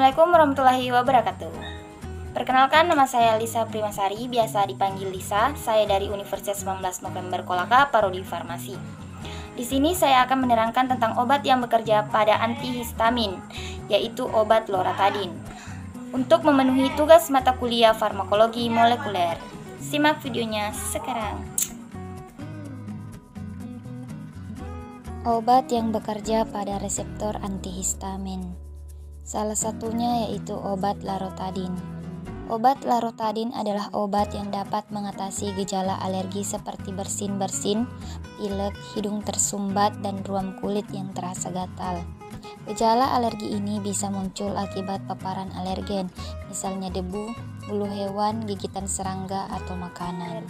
Assalamualaikum warahmatullahi wabarakatuh. Perkenalkan, nama saya Lisa Primasari, biasa dipanggil Lisa. Saya dari Universitas 19 November Kolaka, Prodi Farmasi. Di sini saya akan menerangkan tentang obat yang bekerja pada antihistamin, yaitu obat loratadin, untuk memenuhi tugas mata kuliah farmakologi molekuler. Simak videonya sekarang. Obat yang bekerja pada reseptor antihistamin. Salah satunya yaitu obat loratadin. Obat loratadin adalah obat yang dapat mengatasi gejala alergi seperti bersin-bersin, pilek, hidung tersumbat, dan ruam kulit yang terasa gatal. Gejala alergi ini bisa muncul akibat paparan alergen, misalnya debu, bulu hewan, gigitan serangga, atau makanan.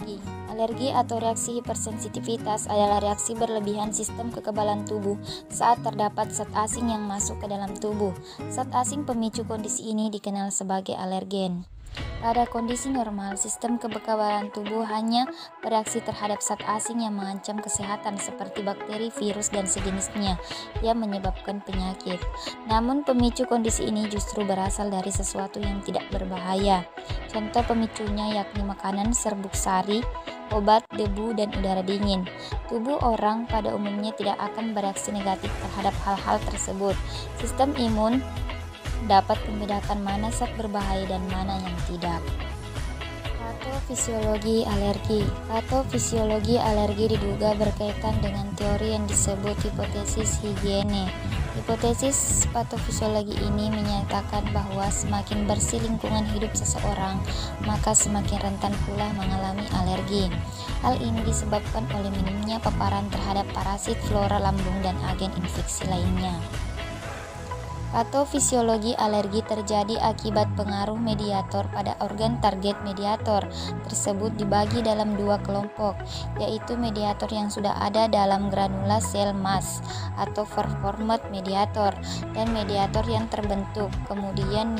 Alergi atau reaksi hipersensitivitas adalah reaksi berlebihan sistem kekebalan tubuh saat terdapat zat asing yang masuk ke dalam tubuh. Zat asing pemicu kondisi ini dikenal sebagai alergen. Pada kondisi normal, sistem kekebalan tubuh hanya bereaksi terhadap zat asing yang mengancam kesehatan seperti bakteri, virus, dan sejenisnya yang menyebabkan penyakit. Namun pemicu kondisi ini justru berasal dari sesuatu yang tidak berbahaya. Contoh pemicunya yakni makanan, serbuk sari, obat, debu, dan udara dingin. Tubuh orang pada umumnya tidak akan bereaksi negatif terhadap hal-hal tersebut. Sistem imun dapat membedakan mana zat berbahaya dan mana yang tidak. Patofisiologi alergi. Patofisiologi alergi diduga berkaitan dengan teori yang disebut hipotesis higiene. Hipotesis patofisiologi ini menyatakan bahwa semakin bersih lingkungan hidup seseorang, maka semakin rentan pula mengalami alergi. Hal ini disebabkan oleh minimnya paparan terhadap parasit, flora lambung, dan agen infeksi lainnya. Patofisiologi alergi terjadi akibat pengaruh mediator pada organ target. Mediator tersebut dibagi dalam dua kelompok, yaitu mediator yang sudah ada dalam granula sel mas atau formed mediator, dan mediator yang terbentuk, kemudian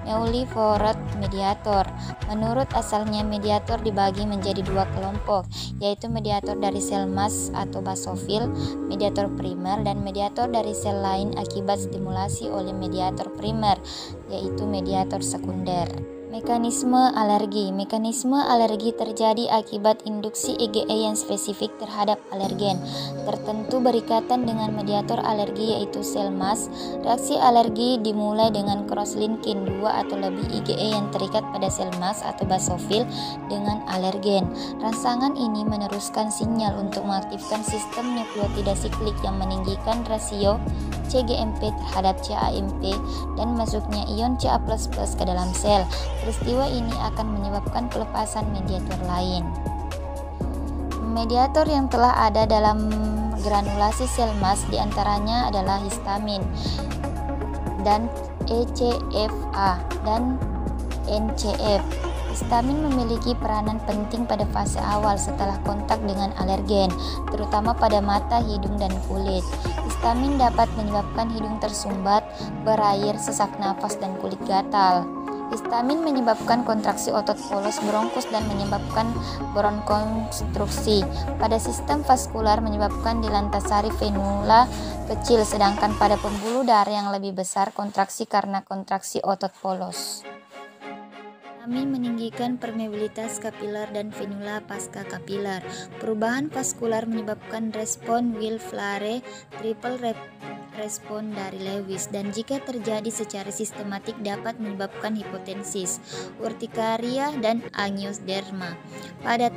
nullified mediator. Menurut asalnya, mediator dibagi menjadi dua kelompok, yaitu mediator dari sel mas atau basofil, mediator primer, dan mediator dari sel lain akibat stimulasi oleh mediator primer, yaitu mediator sekunder. Mekanisme alergi. Mekanisme alergi terjadi akibat induksi IgE yang spesifik terhadap alergen tertentu berikatan dengan mediator alergi, yaitu sel mas. Reaksi alergi dimulai dengan cross-linking dua atau lebih IgE yang terikat pada sel mas atau basofil dengan alergen. Rangsangan ini meneruskan sinyal untuk mengaktifkan sistem nukleotida siklik yang meninggikan rasio cGMP terhadap cAMP dan masuknya ion Ca++ ke dalam sel. Peristiwa ini akan menyebabkan pelepasan mediator lain. Mediator yang telah ada dalam granulasi sel mas diantaranya adalah histamin dan ECFA dan NCF. Histamin memiliki peranan penting pada fase awal setelah kontak dengan alergen, terutama pada mata, hidung, dan kulit. Histamin dapat menyebabkan hidung tersumbat, berair, sesak nafas, dan kulit gatal. Histamin menyebabkan kontraksi otot polos bronkus dan menyebabkan bronkonstruksi. Pada sistem vaskular menyebabkan dilantasari venula kecil, sedangkan pada pembuluh darah yang lebih besar kontraksi karena kontraksi otot polos. Histamin meninggikan permeabilitas kapiler dan venula pasca kapiler. Perubahan vaskular menyebabkan respon Wills-Flare triple respon dari Lewis, dan jika terjadi secara sistematik dapat menyebabkan hipotensis, urtikaria, dan angiosperma. Pada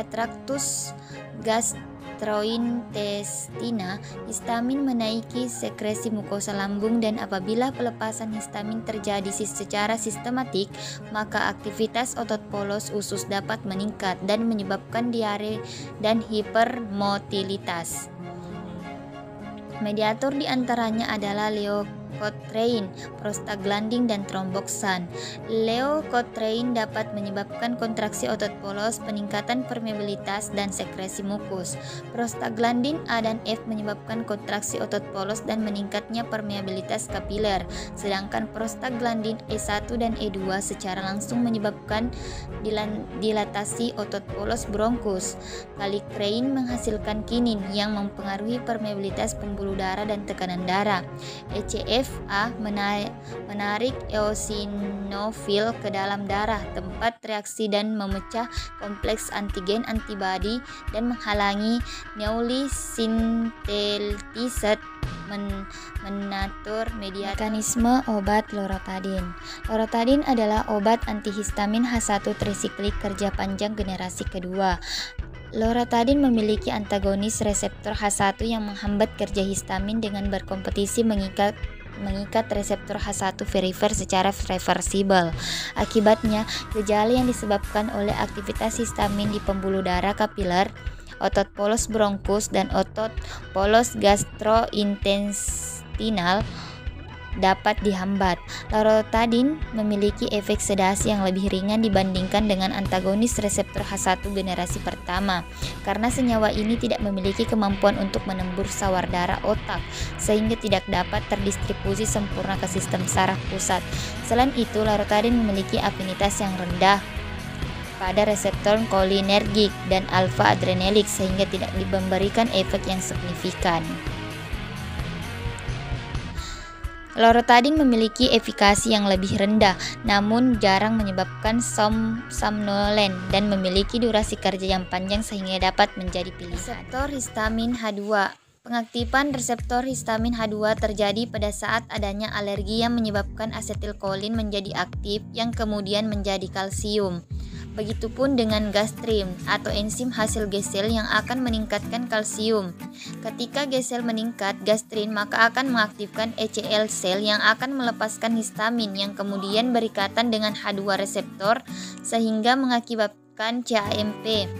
traktus gastrointestina, histamin menaiki sekresi mukosa lambung, dan apabila pelepasan histamin terjadi secara sistematik, maka aktivitas otot polos usus dapat meningkat dan menyebabkan diare dan hipermotilitas. Mediator diantaranya adalah leukotriene, prostaglandin, dan tromboxan. Leukotriene dapat menyebabkan kontraksi otot polos, peningkatan permeabilitas, dan sekresi mukus. Prostaglandin A dan F menyebabkan kontraksi otot polos dan meningkatnya permeabilitas kapiler, sedangkan prostaglandin E1 dan E2 secara langsung menyebabkan dilatasi otot polos bronkus. Kallikrein menghasilkan kinin yang mempengaruhi permeabilitas pembuluh darah dan tekanan darah. ECF VFA menarik eosinofil ke dalam darah, tempat reaksi dan memecah kompleks antigen antibodi dan menghalangi neurosintetisat menatur mediator. Mekanisme obat loratadin. Loratadin adalah obat antihistamin H1 trisiklik kerja panjang generasi kedua. Loratadin memiliki antagonis reseptor H1 yang menghambat kerja histamin dengan berkompetisi mengikat reseptor H1 perifer secara reversibel. Akibatnya, gejala yang disebabkan oleh aktivitas histamin di pembuluh darah kapiler, otot polos bronkus, dan otot polos gastrointestinal dapat dihambat. Loratadin memiliki efek sedasi yang lebih ringan dibandingkan dengan antagonis reseptor H1 generasi pertama, karena senyawa ini tidak memiliki kemampuan untuk menembus sawar darah otak, sehingga tidak dapat terdistribusi sempurna ke sistem saraf pusat. Selain itu, loratadin memiliki afinitas yang rendah pada reseptor kolinergik dan alfa adrenergic, sehingga tidak memberikan efek yang signifikan. Loratadin memiliki efikasi yang lebih rendah, namun jarang menyebabkan somnolen dan memiliki durasi kerja yang panjang sehingga dapat menjadi pilihan. Reseptor histamin H2. Pengaktifan reseptor histamin H2 terjadi pada saat adanya alergi yang menyebabkan asetilkolin menjadi aktif yang kemudian menjadi kalsium. Begitupun dengan gastrin atau enzim hasil gesel yang akan meningkatkan kalsium. Ketika gesel meningkat gastrin, maka akan mengaktifkan ECL sel yang akan melepaskan histamin yang kemudian berikatan dengan H2 reseptor sehingga mengakibatkan CAMP.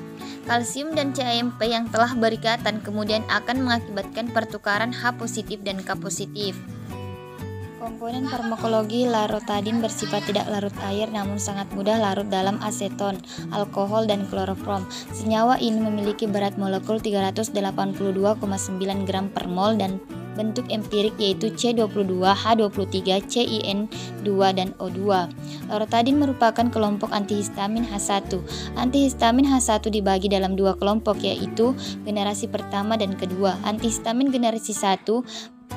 Kalsium dan CAMP yang telah berikatan kemudian akan mengakibatkan pertukaran H positif dan K positif. Komponen farmakologi loratadin bersifat tidak larut air namun sangat mudah larut dalam aseton, alkohol, dan kloroform. Senyawa ini memiliki berat molekul 382,9 gram per mol dan bentuk empirik yaitu C22, H23, CIN2, dan O2. Loratadin merupakan kelompok antihistamin H1. Antihistamin H1 dibagi dalam dua kelompok yaitu generasi pertama dan kedua. Antihistamin generasi 1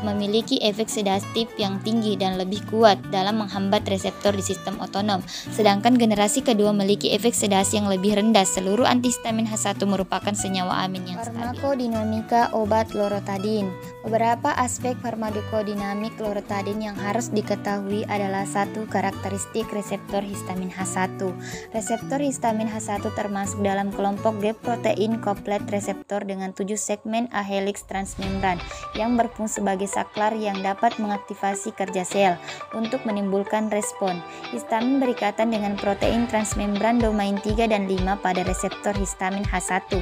memiliki efek sedatif yang tinggi dan lebih kuat dalam menghambat reseptor di sistem otonom, sedangkan generasi kedua memiliki efek sedasi yang lebih rendah. Seluruh antihistamin H1 merupakan senyawa amin yang stabil. Farmakodinamika obat loratadin. Beberapa aspek farmakodinamik loratadin yang harus diketahui adalah: 1. Karakteristik reseptor histamin H1. Reseptor histamin H1 termasuk dalam kelompok G protein couplet reseptor dengan 7 segmen A helix transmembran yang berfungsi sebagai saklar yang dapat mengaktifasi kerja sel untuk menimbulkan respon. Histamin berikatan dengan protein transmembran domain 3 dan 5 pada reseptor histamin H1.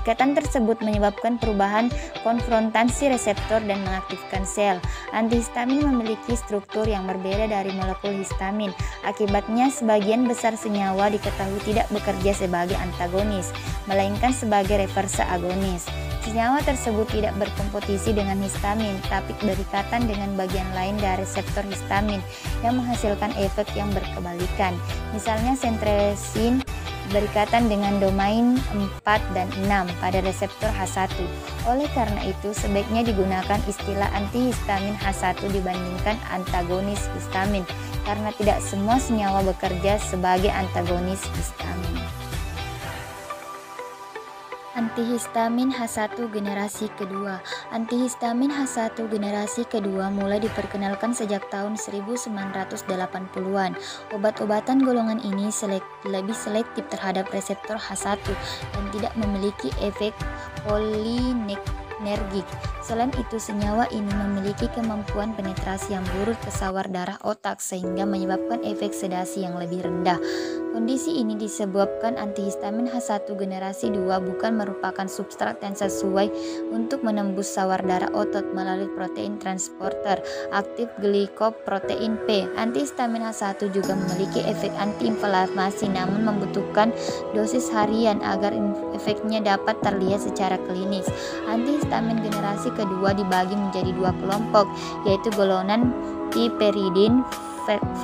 Ikatan tersebut menyebabkan perubahan konfrontasi reseptor dan mengaktifkan sel. Antihistamin memiliki struktur yang berbeda dari molekul histamin. Akibatnya, sebagian besar senyawa diketahui tidak bekerja sebagai antagonis, melainkan sebagai reverse agonis. Senyawa tersebut tidak berkompetisi dengan histamin, tapi berikatan dengan bagian lain dari reseptor histamin yang menghasilkan efek yang berkebalikan. Misalnya sentresin berikatan dengan domain 4 dan 6 pada reseptor H1. Oleh karena itu, sebaiknya digunakan istilah antihistamin H1 dibandingkan antagonis histamin, karena tidak semua senyawa bekerja sebagai antagonis histamin. Antihistamin H1 generasi kedua. Antihistamin H1 generasi kedua mulai diperkenalkan sejak tahun 1980-an. Obat-obatan golongan ini lebih selektif terhadap reseptor H1 dan tidak memiliki efek kolinergik. Selain itu, senyawa ini memiliki kemampuan penetrasi yang buruk ke sawar darah otak sehingga menyebabkan efek sedasi yang lebih rendah. Kondisi ini disebabkan antihistamin H1 generasi 2 bukan merupakan substrat yang sesuai untuk menembus sawar darah otot melalui protein transporter aktif glikoprotein P. Antihistamin H1 juga memiliki efek antiinflamasi namun membutuhkan dosis harian agar efeknya dapat terlihat secara klinis. Antihistamin generasi kedua dibagi menjadi dua kelompok, yaitu golongan piperidin,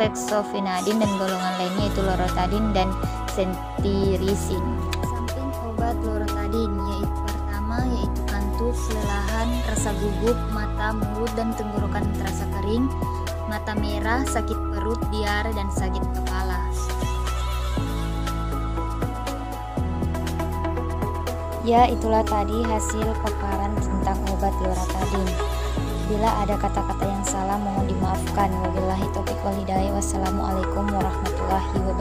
fexofenadin, dan golongan lainnya yaitu loratadin dan cetirizin. Samping obat loratadin yaitu pertama yaitu kantuk ngantuk, kelelahan, rasa gugup, mata, mulut, dan tenggorokan terasa kering, mata merah, sakit perut, diare, dan sakit kepala. Ya, itulah tadi hasil paparan tentang obat loratadin. Bila ada kata-kata yang salah mohon dimaafkan. Wabillahi taufiq wal hidayah. Wassalamualaikum warahmatullahi wabarakatuh.